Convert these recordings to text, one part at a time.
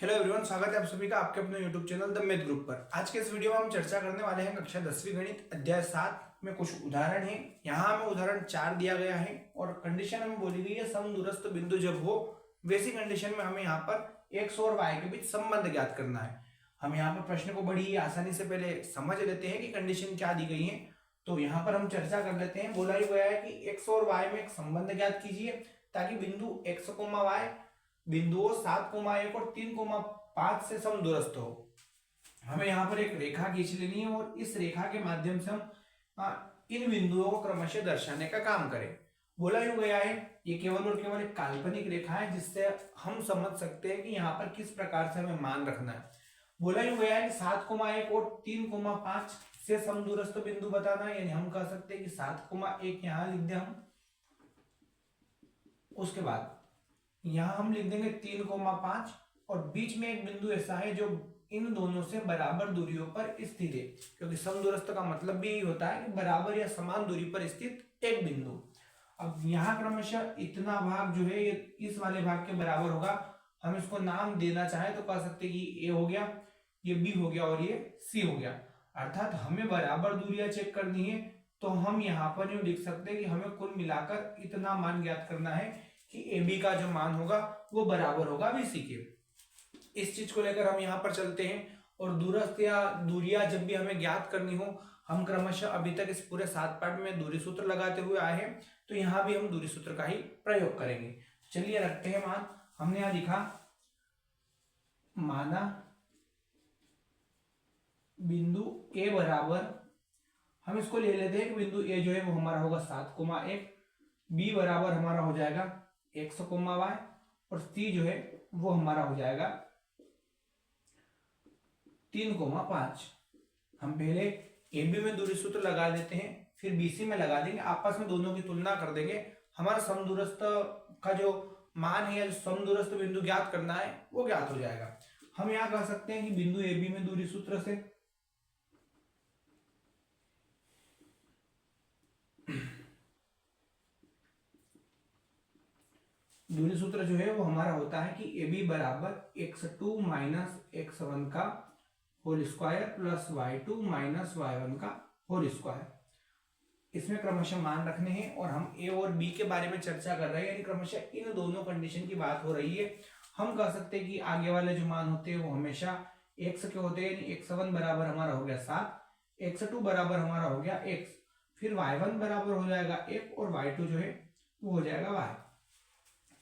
Hello everyone, स्वागत है आप सभी का आपके अपने YouTube channel the math group पर। आज के इस वीडियो में हम चर्चा करने वाले हैं कक्षा 10वीं गणित अध्याय 7 में कुछ उदाहरण हैं। यहाँ हमें उदाहरण 4 दिया गया है और कंडीशन हमें बोली गई है समदूरस्थ बिंदु जब हो, वैसी कंडीशन में हमें यहाँ पर एक्स और वाई के बीच संबंध ज्ञात करना है। हम यहाँ पर प्रश्न को बड़ी आसानी से पहले समझ लेते हैं कि कंडीशन क्या दी गई है। तो यहाँ पर हम चर्चा कर लेते हैं। बोला ही गया है कि एक्स और वाई में एक संबंध ज्ञात कीजिए ताकि बिंदु एक्स कोमा वाई बिंदुओं 7,1 और 3,5 से समदूरस्थ हो। हमें यहाँ पर एक रेखा खींच लेनी है और इस रेखा के माध्यम से हम इन बिंदुओं को क्रमशः दर्शाने का काम करें। बोला यूं गया है ये केवल और केवल एक काल्पनिक रेखा है जिससे हम समझ सकते हैं कि यहाँ पर किस प्रकार से हमें मान रखना है। बोला यूं गया है कि 7,1 और 3,5 से समदूरस्थ बिंदु बताना है, यानी हम कह सकते हैं कि 7,1 यहाँ लिख दें हम। उसके बाद यहां हम लिख देंगे 3,5 और बीच में एक बिंदु ऐसा है जो इन दोनों से बराबर दूरियों पर स्थित है, क्योंकि समदूरस्थ का मतलब भी यही होता है कि बराबर या समान दूरी पर स्थित एक बिंदु। अब यहाँ क्रमशः इतना भाग जो है ये इस वाले भाग के बराबर होगा। हम इसको नाम देना चाहे तो कह सकते कि ए हो गया, ये बी हो गया और ये सी हो गया। अर्थात हमें बराबर दूरियां चेक करनी है तो हम यहाँ पर यूं लिख सकते हैं कि हमें कुल मिलाकर इतना मान ज्ञात करना है कि ए बी का जो मान होगा वो बराबर होगा बीसी के। इस चीज को लेकर हम यहाँ पर चलते हैं और दूरस्थ या दूरियां जब भी हमें ज्ञात करनी हो, हम क्रमशः अभी तक इस पूरे 7 पार्ट में दूरी सूत्र लगाते हुए आए हैं, तो यहाँ भी हम दूरी सूत्र का ही प्रयोग करेंगे। चलिए रखते हैं मान। हमने यहां लिखा माना बिंदु ए बराबर, हम इसको ले लेते हैं कि बिंदु ए जो है वो हमारा होगा 7,1, बी बराबर हमारा हो जाएगा एक्स कोमा वाई और सी जो है वो हमारा हो जाएगा 3,5। हम पहले ए बी में दूरी सूत्र लगा देते हैं, फिर बीसी में लगा देंगे, आपस में दोनों की तुलना कर देंगे। हमारा समदूरस्थ का जो मान है या जो समदूरस्थ बिंदु ज्ञात करना है वो ज्ञात हो जाएगा। हम यहां कह सकते हैं कि बिंदु ए बी में दूरी सूत्र से दूरी सूत्र जो है वो हमारा होता है कि ए बी बराबर x2 माइनस x1 का whole square plus y2 minus y1 का होल स्क्वायर। इसमें क्रमशः मान रखने हैं और हम ए और बी के बारे में चर्चा कर रहे हैं, यानी क्रमशः इन दोनों कंडीशन की बात हो रही है। हम कह सकते हैं कि आगे वाले जो मान होते हैं वो हमेशा x के होते हैं, यानी x1 बराबर हमारा हो गया 7, x2 बराबर हमारा हो गया x, फिर y1 बराबर हो जाएगा 1 और y2 जो है वो हो जाएगा y।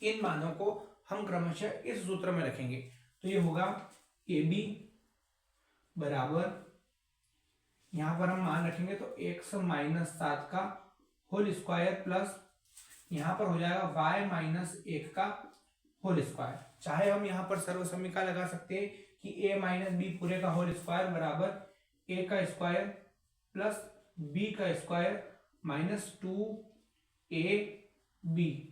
इन मानों को हम क्रमशः इस सूत्र में रखेंगे तो ये होगा ए बी बराबर, यहां पर हम मान रखेंगे तो x माइनस 7 का होल स्क्वायर प्लस यहां पर हो जाएगा y माइनस 1 का होल स्क्वायर। चाहे हम यहां पर सर्व समीकरण लगा सकते हैं कि a माइनस बी पूरे का होल स्क्वायर बराबर a का स्क्वायर प्लस b का स्क्वायर माइनस 2ab।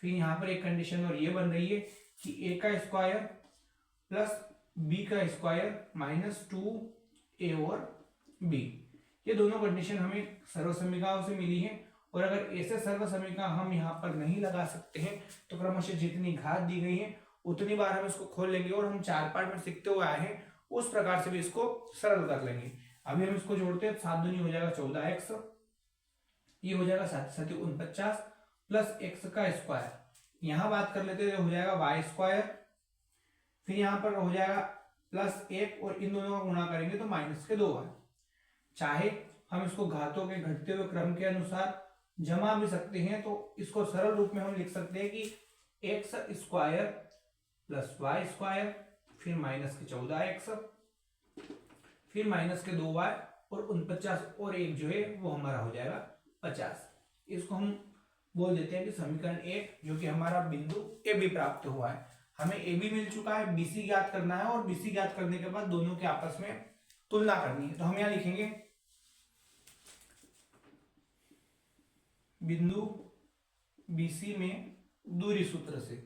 फिर यहाँ पर एक कंडीशन और ये बन रही है कि a का स्क्वायर प्लस b का स्क्वायर माइनस 2a और b। ये दोनों कंडीशन हमें सर्व समीकरणों से मिली है और अगर ऐसे सर्व समीकरण हम यहाँ पर नहीं लगा सकते हैं तो क्रमशः जितनी घात दी गई है उतनी बार हम इसको खोल लेंगे और हम 4 पार्ट में सीखते हुए आए हैं उस प्रकार से भी इसको सरल कर लेंगे। अभी हम इसको जोड़ते हैं, 7 दूनी हो जाएगा 14x, ये हो जाएगा 7 49 प्लस x का स्क्वायर, यहां बात कर लेते हैं हो जाएगा वाई स्क्वायर, फिर यहां पर हो जाएगा प्लस 1 और इन दोनों का गुणा करेंगे तो माइनस के 2y। चाहे हम इसको घातों के घटते हुए क्रम के अनुसार जमा भी सकते हैं, तो इसको सरल रूप में हम लिख सकते हैं कि x square plus y square फिर माइनस के 14x फिर माइनस के 2y और 49 और 1 जो है वो हमारा हो जाएगा 50। इसको हम बोल देते हैं कि समीकरण 1 जो कि हमारा बिंदु ए बी प्राप्त हुआ है। हमें ए बी मिल चुका है, बीसी ज्ञात करना है और बीसी ज्ञात करने के बाद दोनों के आपस में तुलना करनी है। तो हम यहां लिखेंगे बिंदु बीसी में दूरी सूत्र से,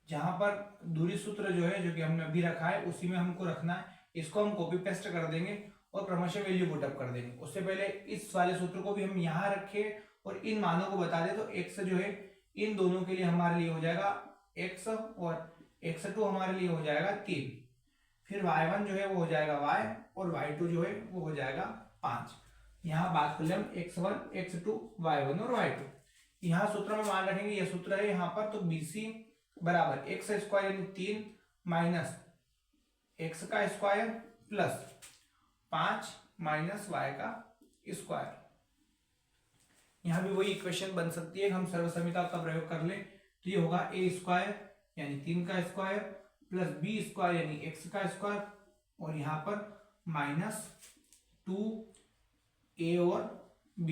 जहां पर दूरी सूत्र जो है जो कि हमने अभी रखा है उसी में हमको रखना है। इसको हम कॉपी पेस्ट कर देंगे और क्रमशः वैल्यू पुटअप कर देंगे। उससे पहले इस वाले सूत्र को भी हम यहां रखें और इन मानों को बता दें तो x जो है इन दोनों के लिए हमारे लिए हो जाएगा x और x2 हमारे लिए हो जाएगा 3, फिर y1 जो है वो हो जाएगा y और y2 जो है वो हो जाएगा 5। यहाँ बात कर ले हम x1 x2 y1 और y2। यहाँ सूत्र में मान रखेंगे, ये सूत्र है यहाँ पर, तो BC बराबर x स्क्वायर यानी 3 माइनस x का स्क्वायर प्लस 5 माइनस y का स्क्वायर। यहाँ भी वही इक्वेशन बन सकती है, हम सर्वसम्मिता का प्रयोग कर ले तो ये होगा a स्क्वायर यानी 3 का स्क्वायर प्लस b स्क्वायर यानी x का स्क्वायर और यहाँ पर माइनस 2a और b,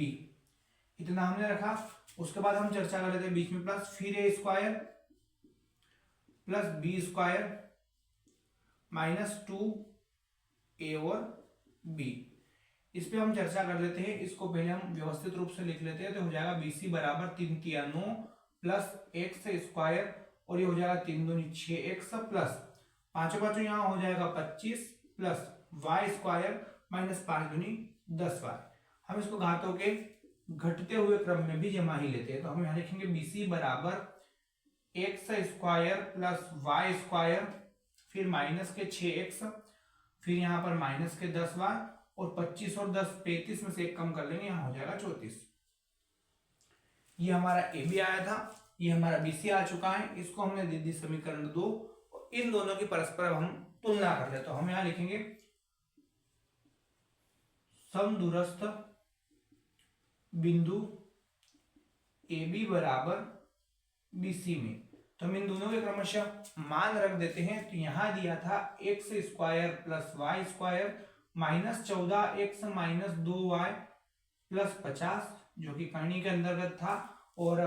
इतना हमने रखा। उसके बाद हम चर्चा कर लेते हैं बीच में प्लस, फिर a square plus b square minus 2a और b। इस पे हम चर्चा कर लेते हैं, इसको पहले हम व्यवस्थित रूप से लिख लेते हैं। तो हो जाएगा BC बराबर 3 तिया 9 प्लस x स्क्वायर और ये हो जाएगा 3 दूनी 6x प्लस पांचों पांचों यहाँ हो जाएगा 25 प्लस y स्क्वायर माइनस 5 दूनी 10y। हम इसको घातों के घटते हुए क्रम में भी जमा ही लेते हैं, तो हम यहाँ लिखेंगे BC बराबर x square plus y square फिर माइनस के 6x फिर यहाँ पर माइनस के 10y और 25 और 10 35 में से एक कम कर लेंगे, यहाँ हो जाएगा 34। ये हमारा ए बी आया था, ये हमारा BC आ चुका है। इसको हमने दे दी समीकरण 2 और इन दोनों की परस्पर हम तुलना कर ले, तो हम यहाँ लिखेंगे समदूरस्थ बिंदु AB बराबर BC में, तो हम इन दोनों के क्रमशः मान रख देते हैं। तो यहाँ दिया था x square plus y square minus 14x minus 2y plus 50 जो कि करनी के अंतर्गत था, और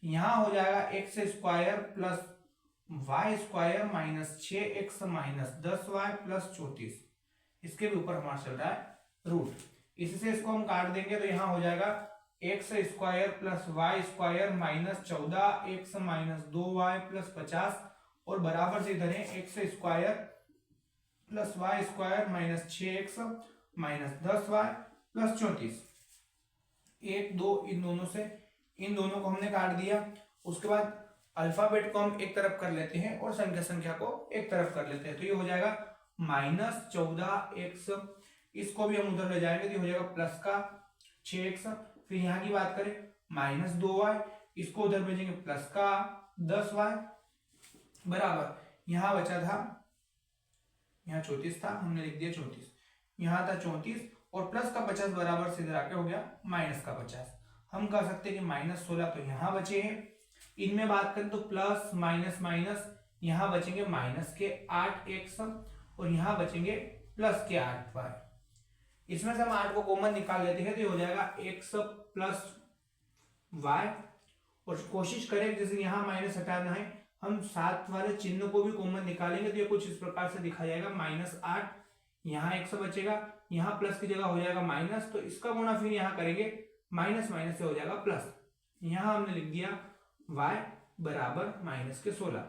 यहाँ हो जाएगा x square plus y square minus 6x minus 10y plus 34, इसके भी ऊपर हमारा चल रहा है रूट। इससे इसको हम काट देंगे तो यहाँ हो जाएगा x square plus y square minus 14x minus 2y plus 50 और बराबर से इधर है x square plus y square minus 6x minus 10y plus 34। 1 2 इन दोनों से, इन दोनों को हमने काट दिया। उसके बाद अल्फाबेट को हम एक तरफ कर लेते हैं और संख्या को एक तरफ कर लेते हैं, तो ये हो जाएगा माइनस 14x, इसको भी हम उधर ले जाएंगे तो ये हो जाएगा प्लस का 6x। फिर यहाँ की बात करें माइनस 2y, इसको उधर भेजेंगे प्लस का 10y बराबर, यहाँ बचा था, यहाँ 34 था, हमने लिख दिया 34, यहाँ था 34 और प्लस का 50 बराबर से इधर आके हो गया माइनस का 50। हम कह सकते हैं कि माइनस 16 तो यहाँ बचे हैं। इनमें बात करें तो प्लस माइनस माइनस, यहाँ बचेंगे माइनस के 8x और यहाँ बचेंगे प्लस के 8y। इसमें से हम 8 को कॉमन निकाल लेते हैं तो ये हो जाएगा x प्लस y, और कोशिश करें जैसे यहाँ माइनस हटाना है, हम साथ वाले चिन्ह को भी कॉमन निकालेंगे तो ये कुछ इस प्रकार से दिखा जाएगा माइनस 8, यहाँ x बचेगा, यहाँ प्लस की जगह हो जाएगा माइनस, तो इसका गुणा फिर यहाँ करेंगे माइनस माइनस से हो जाएगा प्लस। यहाँ हमने लिख दिया y बराबर माइनस के 16।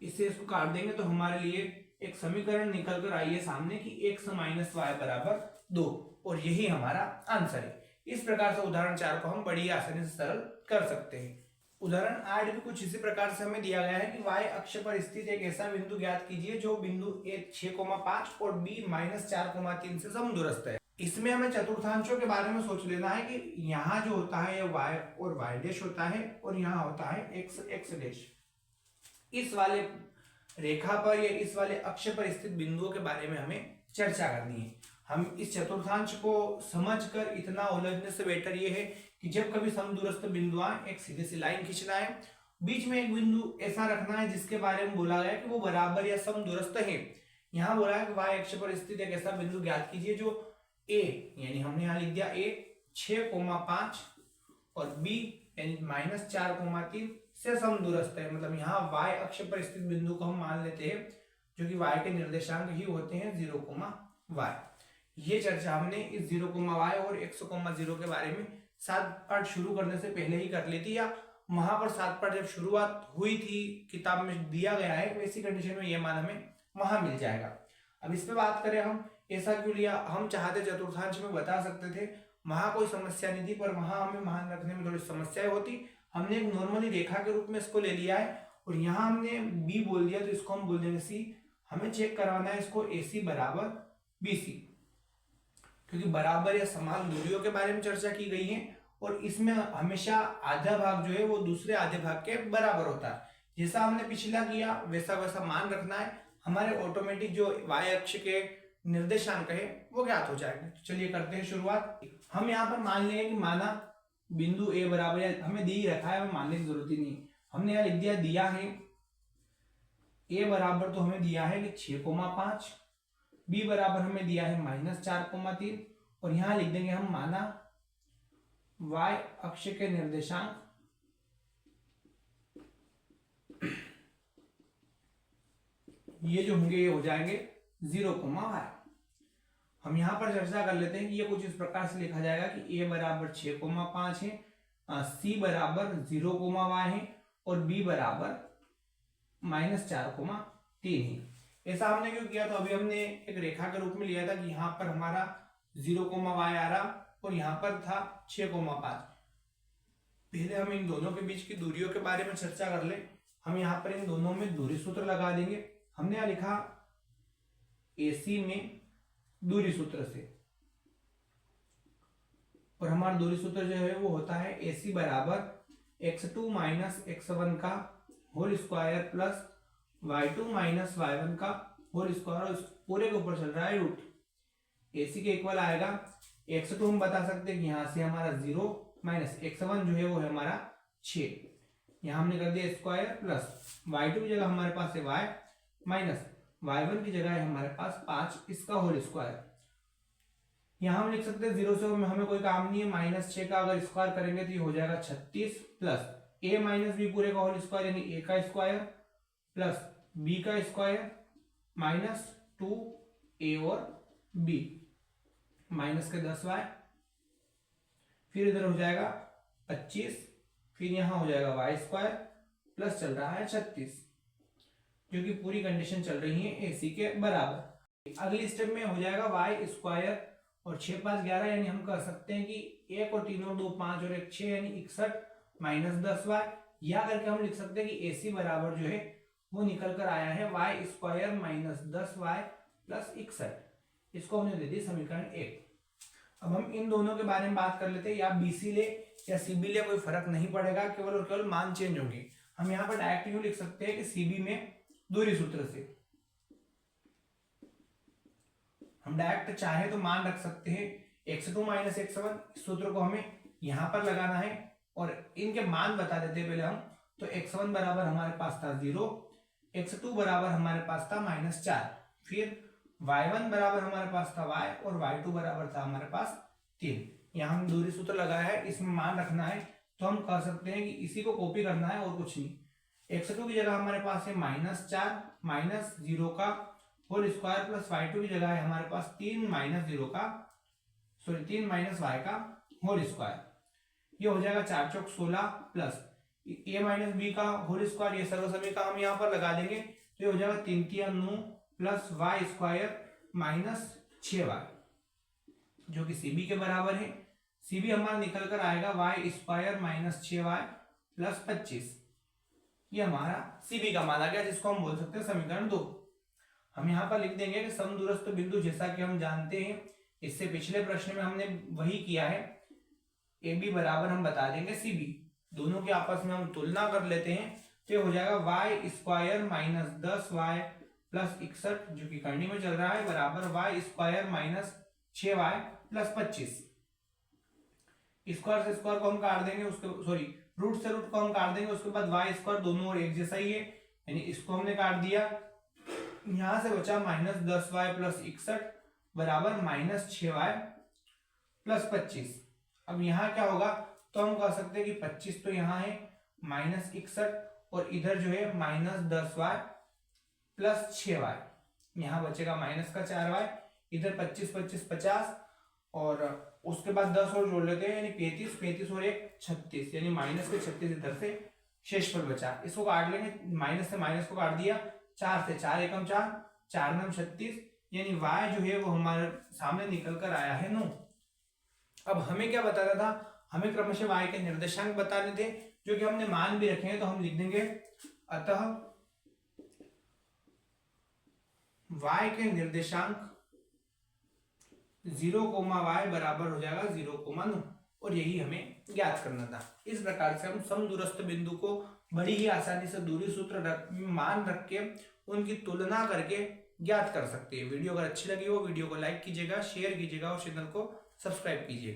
इससे इसको काट देंगे तो हमारे लिए एक समीकरण निकल कर आई है सामने कि x माइनस वाई बराबर 2, और यही हमारा आंसर है। इस प्रकार से उदाहरण 4 को हम बड़ी आसानी से सरल कर सकते हैं। उदाहरण 8 भी कुछ इसी प्रकार से हमें दिया गया है कि y अक्ष पर स्थित एक ऐसा बिंदु ज्ञात कीजिए जो बिंदु a 6,5 और b -4,3 से समदूरस्थ है। इसमें हमें चतुर्थांशों के बारे में सोच लेना है कि यहाँ जो होता है ये y और y डैश होता है और यहाँ होता है x x डैश। इस वाले रेखा पर या इस वाले अक्ष पर स्थित बिंदुओं के बारे में हमें चर्चा करनी है। हम इस चतुर्थांश को समझकर इतना उलझने से बेटर ये है कि जब कभी समदूरस्थ बिंदु आए एक सीधी सी लाइन खींचना है, बीच में एक बिंदु ऐसा रखना है जिसके बारे में बोला गया कि वो बराबर या समदूरस्थ है। यहाँ बोला है कि y अक्ष पर स्थित एक ऐसा बिंदु ज्ञात कीजिए जो a यानी हमने यहाँ लिख दिया a 6,5 और b यानी -4,3 से समदूरस्थ है। मतलब यहाँ y अक्ष पर स्थित बिंदु को हम मान लेते हैं जो कि y के निर्देशांक ही होते हैं 0,y। ये चर्चा हमने इस 0,y और x, 0 के बारे में 7 पार्ट शुरू करने से पहले ही कर ली थी, या वहां पर 7 पार्ट जब शुरुआत हुई थी किताब में दिया गया है, वैसी कंडीशन में ये मान हमें वहां मिल जाएगा। अब इस पे बात करें हम ऐसा क्यों लिया, हम चाहते चतुर्थांश में बता सकते थे, वहां कोई समस्या नहीं थी, पर वहां हमें मान रखने में थोड़ी समस्याएं होती। हमने एक नॉर्मली रेखा के रूप में इसको ले लिया है और यहाँ हमने बी बोल दिया तो इसको हम बोल देंगे सी। हमें चेक करवाना है इसको AC बराबर BC, क्योंकि बराबर या समान दूरियों के बारे में चर्चा की गई है और इसमें हमेशा आधा भाग जो है वो दूसरे आधे भाग के बराबर होता है। जैसा हमने पिछला किया वैसा वैसा मान रखना है, हमारे ऑटोमेटिक जो y अक्ष के निर्देशांक है वो ज्ञात हो जाएंगे। तो चलिए करते हैं शुरुआत। हम यहाँ पर मान लेंगे कि माना बिंदु A बराबर है, हमें दे ही रखा है, हमें मानने की जरूरत ही नहीं। हमने यहाँ लिख दिया है A बराबर तो हमें दिया है कि 6,5, B बराबर हमें दिया है -4,3 और यहाँ लिख देंगे हम माना y अक्ष के निर्देशांक ये जो होंगे ये हो जाएंगे 0,y। हम यहाँ पर चर्चा कर लेते हैं कि ये कुछ इस प्रकार से लिखा जाएगा कि A बराबर 6,5 है, C बराबर 0,y है और B बराबर -4,3 है। ऐसा हमने क्यों किया? तो अभी हमने एक रेखा के रूप में लिया था कि यहाँ पर हमारा 0,y आ रहा और यहाँ पर था 6,5। पहले हम इन दोनों के बीच की दूरियों के बारे में चर्चा कर ले। हम यहाँ पर इन दोनों में दूरी सूत्र लगा देंगे। हमने यहाँ लिखा AC में दूरी सूत्र से, और हमारा दूरी सूत्र जो है वो होता है AC बराबर x2 माइनस x1 का whole square plus y2 minus y1 का होल स्क्वायर, पूरे के ऊपर चल रहा है रूट। AC के इक्वल आएगा x2 हम बता सकते हैं कि यहाँ से हमारा 0 माइनस x1 जो है वो है हमारा 6, यहाँ हमने कर दिया स्क्वायर प्लस y2 की जगह हमारे पास है y माइनस y1 की जगह है हमारे पास 5, इसका होल स्क्वायर। यहाँ हम लिख सकते हैं 0 से हमें कोई काम नहीं है, -6 का अगर स्क्वायर करेंगे तो ये हो जाएगा 36 प्लस a माइनस बी पूरे का होल स्क्वायर यानी a का स्क्वायर प्लस b का स्क्वायर माइनस 2a और b माइनस के 10y, फिर इधर हो जाएगा 25, फिर यहाँ हो जाएगा y स्क्वायर प्लस चल रहा है 36, जो कि पूरी कंडीशन चल रही है AC के बराबर। अगली स्टेप में हो जाएगा y स्क्वायर और 6 5 11 यानी हम कह सकते हैं कि 1 और 3 और 2 5 और 1 6 यानी 61 माइनस 10y, या करके हम लिख सकते हैं कि AC बराबर जो है वो निकल कर आया है y square minus 10y plus 61। इसको हमने दे दी समीकरण 1। अब हम इन दोनों के बारे में बात कर लेते हैं, या BC ले या CB ले कोई फर्क नहीं पड़ेगा, केवल और केवल मान चेंज होंगे। हम यहाँ पर डायरेक्ट यूं लिख सकते हैं कि CB में दूरी सूत्र से हम डायरेक्ट चाहे तो मान रख सकते हैं x2 माइनस x1, इस सूत्र को हमें यहाँ पर लगाना है और इनके मान बता देते हैं पहले हम। तो x1 बराबर हमारे पास था 0, x2 बराबर हमारे पास था -4, फिर y1 बराबर हमारे पास था y और y2 बराबर था हमारे पास 3। यहाँ हम दूरी सूत्र लगाया है, इसमें मान रखना है, तो हम कह सकते हैं कि इसी को कॉपी करना है और कुछ नहीं। x2 की जगह हमारे पास है -4 माइनस 0 का होल स्क्वायर प्लस y2 की जगह है हमारे पास 3 माइनस y का होल स्क्वायर। ये हो जाएगा 4 चौक 16 प्लस a माइनस b का होल स्क्वायर, ये सर्वसमी का हम यहाँ पर लगा देंगे तो ये हो जाएगा 3 3 9 plus y square minus 6y, जो कि CB के बराबर है। CB हमारा निकल कर आएगा y square minus 6y plus 25। ये हमारा CB का मान आ गया, जिसको हम बोल सकते हैं समीकरण 2। हम यहाँ पर लिख देंगे कि समदूरस्थ बिंदु, जैसा कि हम जानते हैं इससे पिछले प्रश्न में हमने वही किया है, AB बराबर हम बता देंगे CB। दोनों के आपस में हम तुलना कर लेते हैं तो हो जाएगा y square minus 10y plus 61, जो कि करनी में चल रहा है, बराबर y square minus 6y plus 25। Square से स्क्वायर को हम काट देंगे, उसके रूट से रूट को हम काट देंगे, उसके बाद y स्क्वायर दोनों और एक जैसा ही है, यानी इसको हमने काट दिया। यहां से बचा -10y प्लस 61 बराबर -6y प्लस 25। अब यहाँ क्या होगा, तो हम कह सकते हैं कि 25 तो यहाँ है -61 और इधर जो है -10y प्लस 6y, यहाँ बचेगा माइनस का 4y, इधर 25 25 50 और उसके बाद 10 और जोड़ लेते हैं यानी 35 35 और 1 36, यानी माइनस के 36 इधर से शेष पर बचा। इसको काट लेंगे, माइनस से माइनस को काट दिया, 4 से 4 एकम 4 4 9 36, यानी y जो है वो हमारे सामने निकल कर आया है 9। अब हमें क्या बताना था, हमें क्रमशः y के निर्देशांक बताने थे, जो कि हमने मान भी रखे हैं, तो हम लिख देंगे अतः y के निर्देशांक 0, y बराबर हो जाएगा 0,9, और यही हमें ज्ञात करना था। इस प्रकार से हम समदूरस्थ बिंदु को बड़ी ही आसानी से दूरी सूत्र मान रख के उनकी तुलना करके ज्ञात कर सकते हैं। वीडियो अगर अच्छी लगी हो वीडियो को लाइक कीजिएगा, शेयर कीजिएगा और चैनल को सब्सक्राइब कीजिएगा।